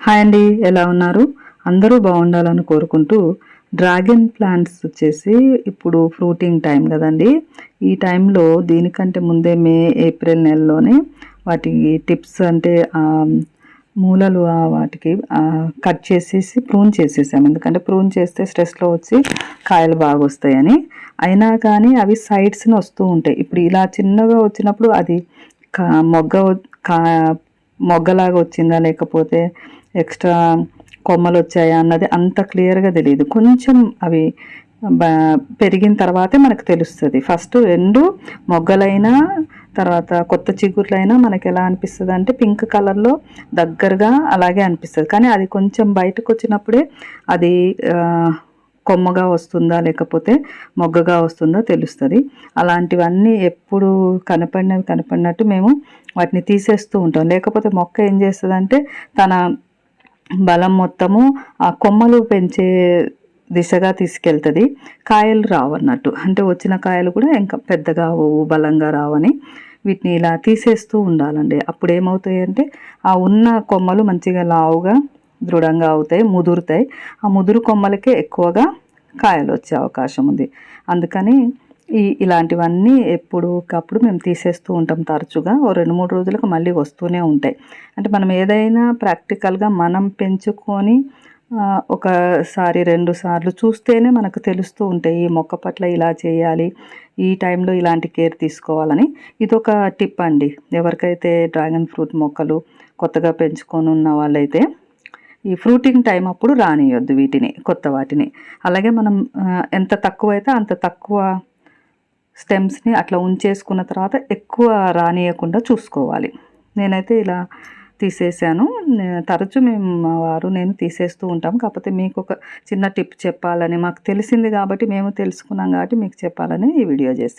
Hi అండి, ఎలా ఉన్నారు? అందరూ బాగుండాలని కోరుకుంటూ డ్రాగన్ ప్లాంట్స్ వచ్చేసి ఇప్పుడు ఫ్రూటింగ్ టైం కదండి. ఈ టైంలో దీనికంటే ముందే ఏప్రిల్ నెలలోనే వాటి టిప్స్ అంటే మూలలు వాటికి కట్ చేసేసి ప్రూన్ చేసేసాం. ఎందుకంటే ప్రూన్ చేస్తే స్ట్రెస్లో వచ్చి కాయలు బాగా వస్తాయని. అయినా కానీ అవి సైడ్స్ని వస్తూ ఉంటాయి. ఇప్పుడు ఇలా చిన్నగా వచ్చినప్పుడు అది మొగ్గ కా మొగ్గలాగా వచ్చిందా లేకపోతే ఎక్స్ట్రా కొమ్మలు వచ్చాయా అన్నది అంత క్లియర్గా తెలియదు. కొంచెం అవి పెరిగిన తర్వాతే మనకు తెలుస్తుంది. ఫస్ట్ రెండు మొగ్గలైనా తర్వాత కొత్త చిగుర్లైనా మనకి ఎలా అనిపిస్తుంది అంటే పింక్ కలర్లో దగ్గరగా అలాగే అనిపిస్తుంది. కానీ అది కొంచెం బయటకు వచ్చినప్పుడే అది కొమ్మగా వస్తుందా లేకపోతే మొగ్గగా వస్తుందా తెలుస్తుంది. అలాంటివన్నీ ఎప్పుడు కనపడినట్టు మేము వాటిని తీసేస్తూ ఉంటాం. లేకపోతే మొక్క ఏం చేస్తుందంటే తన బలం మొత్తము ఆ కొమ్మలు పెంచే దిశగా తీసుకెళ్తుంది. కాయలు రావన్నట్టు, అంటే వచ్చిన కాయలు కూడా ఇంకా పెద్దగా బలంగా రావని వీటిని ఇలా తీసేస్తూ ఉండాలండి. అప్పుడు ఏమవుతాయి అంటే ఆ ఉన్న కొమ్మలు మంచిగా లావుగా దృఢంగా అవుతాయి, ముదురుతాయి. ఆ ముదురు కొమ్మలకే ఎక్కువగా కాయలు వచ్చే అవకాశం ఉంది. అందుకని ఇలాంటివన్నీ ఎప్పుడుకప్పుడు మేము తీసేస్తూ ఉంటాం. తరచుగా ఓ 2-3 రోజులకు మళ్ళీ వస్తూనే ఉంటాయి. అంటే మనం ఏదైనా ప్రాక్టికల్గా మనం పెంచుకొని ఒకసారి 2 సార్లు చూస్తేనే మనకు తెలుస్తూ ఉంటాయి. ఈ మొక్క పట్ల ఇలా చేయాలి, ఈ టైంలో ఇలాంటి కేర్ తీసుకోవాలని. ఇదొక టిప్ అండి. ఎవరికైతే డ్రాగన్ ఫ్రూట్ మొక్కలు కొత్తగా పెంచుకొని ఉన్న వాళ్ళైతే ఈ ఫ్రూటింగ్ టైం అప్పుడు రానియొద్దు వీటిని, కొత్త వాటిని. అలాగే మనం ఎంత తక్కువైతే అంత తక్కువ స్టెమ్స్ని అట్లా ఉంచేసుకున్న తర్వాత ఎక్కువ రానియకుండా చూసుకోవాలి. నేనైతే ఇలా తీసేసాను. తరచు మేము మా వారు నేను తీసేస్తూ ఉంటాం. కాకపోతే మీకు ఒక చిన్న టిప్ చెప్పాలని, మాకు తెలిసింది కాబట్టి మేము తెలుసుకున్నాం కాబట్టి మీకు చెప్పాలని ఈ వీడియో చేశాను.